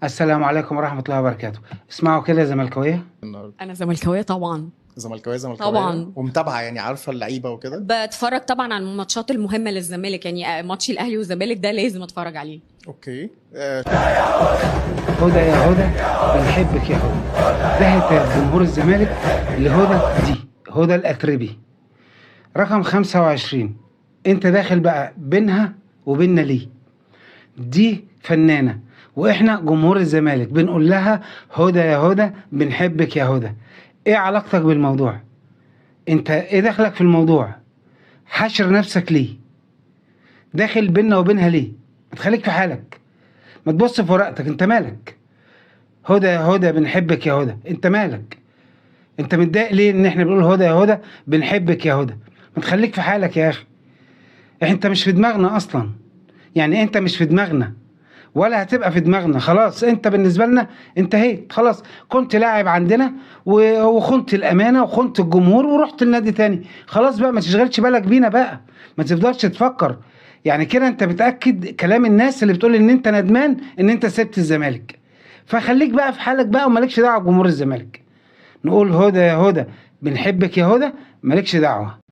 السلام عليكم ورحمة الله وبركاته. اسمعوا كده يا زملكاوية. النهارده انا زملكاويه طبعا. زملكاويه طبعا. ومتابعه، يعني عارفه اللعيبه وكده. بتفرج طبعا على الماتشات المهمه للزمالك، يعني ماتش الاهلي والزمالك ده لازم اتفرج عليه. اوكي. هدى يا هدى بنحبك يا هدى. ده هتاف جمهور الزمالك لهدى دي، هدى الأتربي رقم 25. انت داخل بقى بينها وبيننا ليه؟ دي فنانة واحنا جمهور الزمالك بنقول لها هدى يا هدى بنحبك يا هدى. ايه علاقتك بالموضوع؟ انت ايه دخلك في الموضوع؟ حشر نفسك ليه؟ داخل بيننا وبينها ليه؟ ما تخليك في حالك، ما تبص في ورقتك. انت مالك؟ هدى يا هدى بنحبك يا هدى، انت مالك؟ انت متضايق ليه ان احنا بنقول هدى يا هدى بنحبك يا هدى؟ ما تخليك في حالك يا اخي. انت مش في دماغنا اصلا، يعني انت مش في دماغنا ولا هتبقى في دماغنا. خلاص انت بالنسبه لنا انتهيت. خلاص كنت لاعب عندنا وخنت الامانه وخنت الجمهور ورحت النادي تاني. خلاص بقى ما تشغلش بالك بينا بقى، ما تفضلش تفكر. يعني كده انت بتاكد كلام الناس اللي بتقول ان انت ندمان ان انت سبت الزمالك. فخليك بقى في حالك بقى ومالكش دعوه بجمهور الزمالك. نقول هدى يا هدى بنحبك يا هدى، مالكش دعوه.